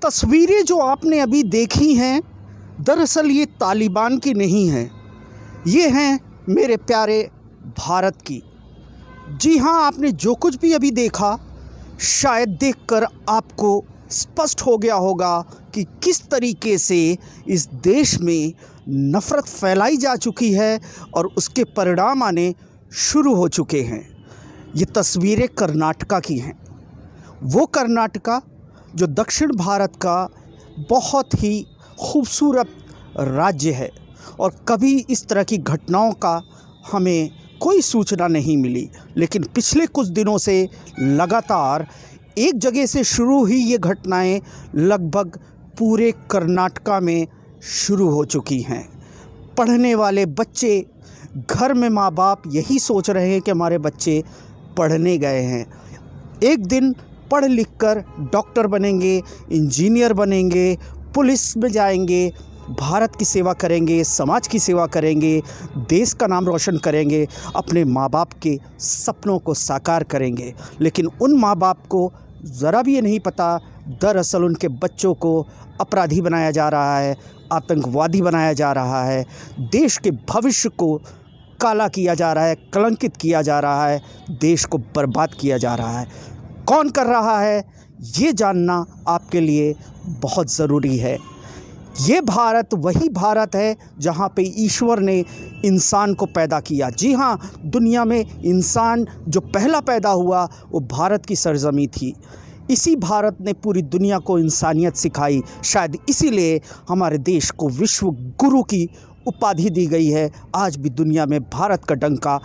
तस्वीरें जो आपने अभी देखी हैं, दरअसल ये तालिबान की नहीं हैं, ये हैं मेरे प्यारे भारत की। जी हाँ, आपने जो कुछ भी अभी देखा, शायद देखकर आपको स्पष्ट हो गया होगा कि किस तरीके से इस देश में नफ़रत फैलाई जा चुकी है और उसके परिणाम आने शुरू हो चुके हैं। ये तस्वीरें कर्नाटका की हैं। वो कर्नाटका जो दक्षिण भारत का बहुत ही खूबसूरत राज्य है और कभी इस तरह की घटनाओं का हमें कोई सूचना नहीं मिली, लेकिन पिछले कुछ दिनों से लगातार एक जगह से शुरू हुई ये घटनाएं लगभग पूरे कर्नाटका में शुरू हो चुकी हैं। पढ़ने वाले बच्चे, घर में माँ बाप यही सोच रहे हैं कि हमारे बच्चे पढ़ने गए हैं, एक दिन पढ़ लिख कर डॉक्टर बनेंगे, इंजीनियर बनेंगे, पुलिस में जाएंगे, भारत की सेवा करेंगे, समाज की सेवा करेंगे, देश का नाम रोशन करेंगे, अपने माँ बाप के सपनों को साकार करेंगे। लेकिन उन माँ बाप को ज़रा भी ये नहीं पता, दरअसल उनके बच्चों को अपराधी बनाया जा रहा है, आतंकवादी बनाया जा रहा है, देश के भविष्य को काला किया जा रहा है, कलंकित किया जा रहा है, देश को बर्बाद किया जा रहा है। कौन कर रहा है, ये जानना आपके लिए बहुत ज़रूरी है। ये भारत वही भारत है जहाँ पे ईश्वर ने इंसान को पैदा किया। जी हाँ, दुनिया में इंसान जो पहला पैदा हुआ वो भारत की सरजमी थी। इसी भारत ने पूरी दुनिया को इंसानियत सिखाई। शायद इसीलिए हमारे देश को विश्व गुरु की उपाधि दी गई है। आज भी दुनिया में भारत का डंका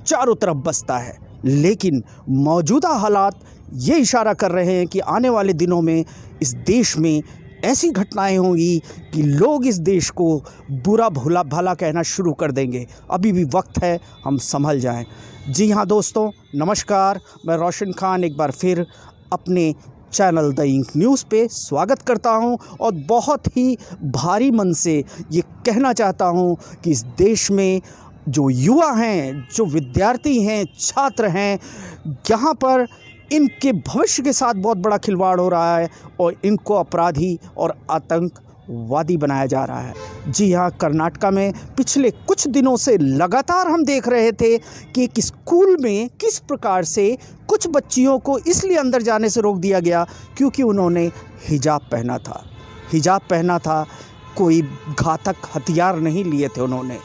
चारों तरफ बजता है। लेकिन मौजूदा हालात ये इशारा कर रहे हैं कि आने वाले दिनों में इस देश में ऐसी घटनाएं होंगी कि लोग इस देश को बुरा भला भला कहना शुरू कर देंगे। अभी भी वक्त है, हम संभल जाएं। जी हाँ दोस्तों, नमस्कार। मैं रोशन खान एक बार फिर अपने चैनल द इंक न्यूज़ पे स्वागत करता हूं और बहुत ही भारी मन से ये कहना चाहता हूं कि इस देश में जो युवा हैं, जो विद्यार्थी हैं, छात्र हैं, यहाँ पर इनके भविष्य के साथ बहुत बड़ा खिलवाड़ हो रहा है और इनको अपराधी और आतंकवादी बनाया जा रहा है। जी हाँ, कर्नाटका में पिछले कुछ दिनों से लगातार हम देख रहे थे कि एक स्कूल में किस प्रकार से कुछ बच्चियों को इसलिए अंदर जाने से रोक दिया गया क्योंकि उन्होंने हिजाब पहना था। हिजाब पहना था, कोई घातक हथियार नहीं लिए थे उन्होंने।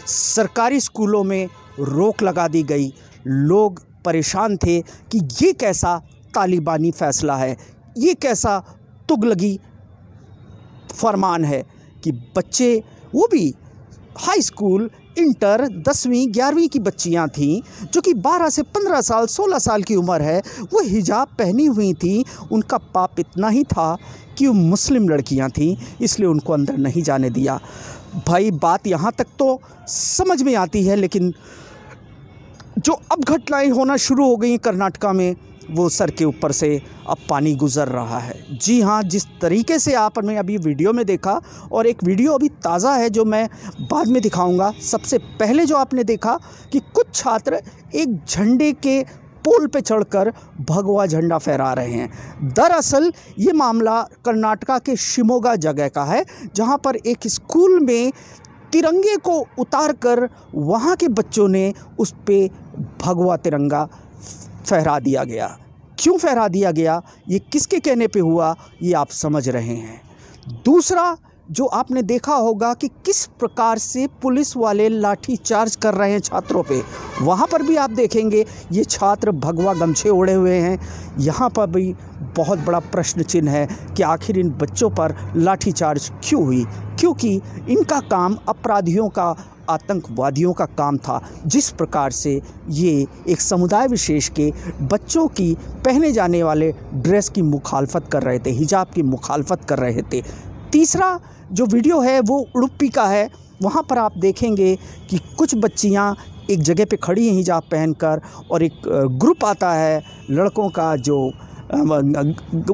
सरकारी स्कूलों में रोक लगा दी गई। लोग परेशान थे कि ये कैसा तालिबानी फ़ैसला है, ये कैसा तुगलकी फरमान है कि बच्चे, वो भी हाई स्कूल, इंटर, 10वीं 11वीं की बच्चियां थीं जो कि 12 से 15 साल 16 साल की उम्र है, वो हिजाब पहनी हुई थीं। उनका पाप इतना ही था कि वो मुस्लिम लड़कियां थीं, इसलिए उनको अंदर नहीं जाने दिया। भाई, बात यहाँ तक तो समझ में आती है, लेकिन जो अब घटनाएं होना शुरू हो गई कर्नाटका में, वो सर के ऊपर से अब पानी गुज़र रहा है। जी हाँ, जिस तरीके से आपने अभी वीडियो में देखा, और एक वीडियो अभी ताज़ा है जो मैं बाद में दिखाऊंगा। सबसे पहले जो आपने देखा कि कुछ छात्र एक झंडे के पोल पे चढ़कर भगवा झंडा फहरा रहे हैं। दरअसल ये मामला कर्नाटका के शिमोगा जगह का है, जहाँ पर एक स्कूल में तिरंगे को उतारकर वहाँ के बच्चों ने उस पे भगवा तिरंगा फहरा दिया गया। क्यों फहरा दिया गया, ये किसके कहने पे हुआ, ये आप समझ रहे हैं। दूसरा जो आपने देखा होगा कि किस प्रकार से पुलिस वाले लाठी चार्ज कर रहे हैं छात्रों पे, वहाँ पर भी आप देखेंगे ये छात्र भगवा गमछे ओढ़े हुए हैं। यहाँ पर भी बहुत बड़ा प्रश्न चिन्ह है कि आखिर इन बच्चों पर लाठी चार्ज क्यों हुई, क्योंकि इनका काम अपराधियों का, आतंकवादियों का काम था। जिस प्रकार से ये एक समुदाय विशेष के बच्चों की पहने जाने वाले ड्रेस की मुखालफत कर रहे थे, हिजाब की मुखालफत कर रहे थे। तीसरा जो वीडियो है वो उडुपी का है। वहाँ पर आप देखेंगे कि कुछ बच्चियाँ एक जगह पे खड़ी हैं हिजाब पहनकर, और एक ग्रुप आता है लड़कों का जो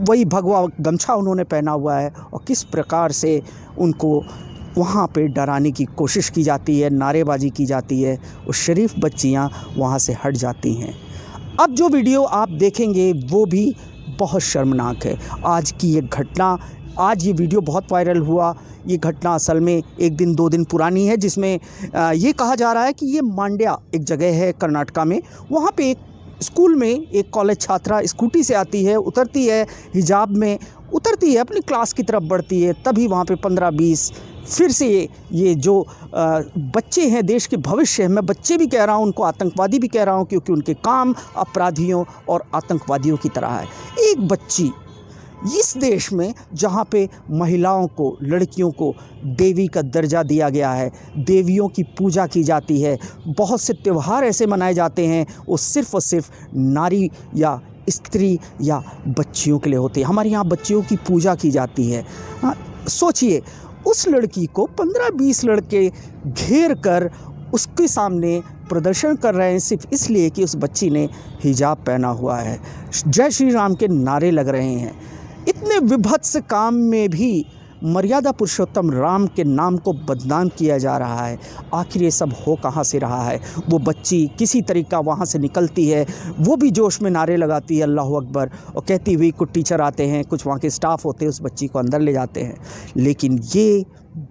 वही भगवा गमछा उन्होंने पहना हुआ है, और किस प्रकार से उनको वहाँ पे डराने की कोशिश की जाती है, नारेबाजी की जाती है। वो शरीफ बच्चियाँ वहाँ से हट जाती हैं। अब जो वीडियो आप देखेंगे वो भी बहुत शर्मनाक है। आज की ये घटना आज ये वीडियो बहुत वायरल हुआ। ये घटना असल में 1 दिन 2 दिन पुरानी है, जिसमें ये कहा जा रहा है कि ये मांड्या एक जगह है कर्नाटका में। वहाँ पे एक स्कूल में एक कॉलेज छात्रा स्कूटी से आती है, उतरती है, हिजाब में उतरती है, अपनी क्लास की तरफ बढ़ती है। तभी वहाँ पे 15-20 फिर से ये जो बच्चे हैं, देश के भविष्य है, मैं बच्चे भी कह रहा हूँ, उनको आतंकवादी भी कह रहा हूँ, क्योंकि उनके काम अपराधियों और आतंकवादियों की तरह है। एक बच्ची इस देश में जहाँ पे महिलाओं को, लड़कियों को देवी का दर्जा दिया गया है, देवियों की पूजा की जाती है, बहुत से त्यौहार ऐसे मनाए जाते हैं वो सिर्फ़ और सिर्फ नारी या स्त्री या बच्चियों के लिए होते हैं। हमारे यहाँ बच्चियों की पूजा की जाती है। सोचिए, उस लड़की को 15-20 लड़के घेर कर उसके सामने प्रदर्शन कर रहे हैं सिर्फ इसलिए कि उस बच्ची ने हिजाब पहना हुआ है। जय श्री राम के नारे लग रहे हैं। इतने विभत्स काम में भी मर्यादा पुरुषोत्तम राम के नाम को बदनाम किया जा रहा है। आखिर ये सब हो कहाँ से रहा है? वो बच्ची किसी तरीका वहाँ से निकलती है, वो भी जोश में नारे लगाती है अल्लाह अकबर, और कहती हुई कुछ टीचर आते हैं, कुछ वहाँ के स्टाफ होते हैं, उस बच्ची को अंदर ले जाते हैं। लेकिन ये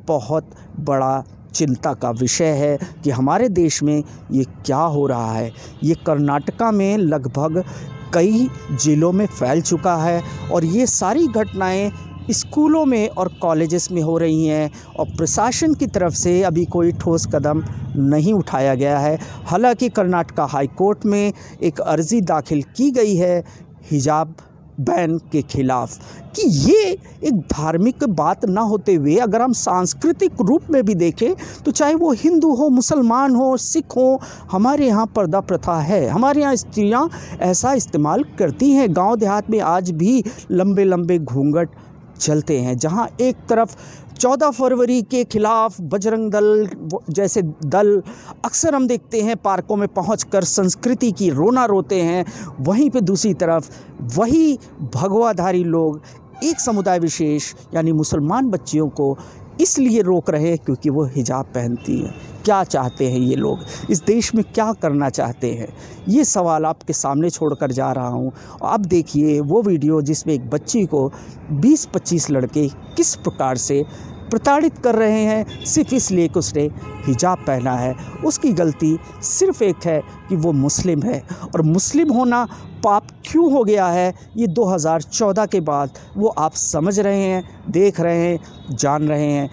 बहुत बड़ा चिंता का विषय है कि हमारे देश में ये क्या हो रहा है। ये कर्नाटका में लगभग कई ज़िलों में फैल चुका है और ये सारी घटनाएं स्कूलों में और कॉलेजेस में हो रही हैं, और प्रशासन की तरफ से अभी कोई ठोस कदम नहीं उठाया गया है। हालांकि कर्नाटका हाई कोर्ट में एक अर्ज़ी दाखिल की गई है हिजाब बैन के खिलाफ, कि ये एक धार्मिक बात ना होते हुए अगर हम सांस्कृतिक रूप में भी देखें तो चाहे वो हिंदू हो, मुसलमान हो, सिख हो, हमारे यहाँ पर्दा प्रथा है। हमारे यहाँ स्त्रियाँ ऐसा इस्तेमाल करती हैं। गांव देहात में आज भी लंबे लंबे घूंघट चलते हैं। जहां एक तरफ 14 फरवरी के खिलाफ बजरंग दल जैसे दल अक्सर हम देखते हैं पार्कों में पहुंचकर संस्कृति की रोना रोते हैं, वहीं पे दूसरी तरफ वही भगवाधारी लोग एक समुदाय विशेष यानी मुसलमान बच्चियों को इसलिए रोक रहे हैं क्योंकि वो हिजाब पहनती है। क्या चाहते हैं ये लोग? इस देश में क्या करना चाहते हैं? ये सवाल आपके सामने छोड़कर जा रहा हूँ। अब देखिए वो वीडियो जिसमें एक बच्ची को 20-25 लड़के किस प्रकार से प्रताड़ित कर रहे हैं सिर्फ इसलिए कि उसने हिजाब पहना है। उसकी गलती सिर्फ एक है कि वो मुस्लिम है, और मुस्लिम होना पाप क्यों हो गया है ये 2014 के बाद वो आप समझ रहे हैं, देख रहे हैं, जान रहे हैं।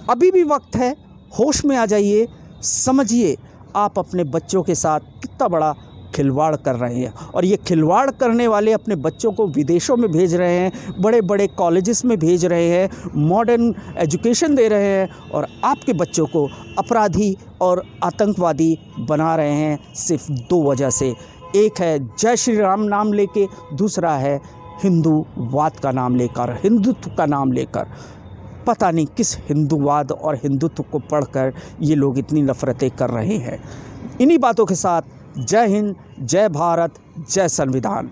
अभी भी वक्त है, होश में आ जाइए, समझिए आप अपने बच्चों के साथ कितना बड़ा खिलवाड़ कर रहे हैं, और ये खिलवाड़ करने वाले अपने बच्चों को विदेशों में भेज रहे हैं, बड़े बड़े कॉलेजेस में भेज रहे हैं, मॉडर्न एजुकेशन दे रहे हैं, और आपके बच्चों को अपराधी और आतंकवादी बना रहे हैं सिर्फ 2 वजह से। एक है जय श्री राम नाम लेके, दूसरा है हिंदूवाद का नाम लेकर, हिंदुत्व का नाम लेकर। पता नहीं किस हिंदूवाद और हिंदुत्व को पढ़कर ये लोग इतनी नफरतें कर रहे हैं। इन्हीं बातों के साथ जय हिंद, जय भारत, जय संविधान।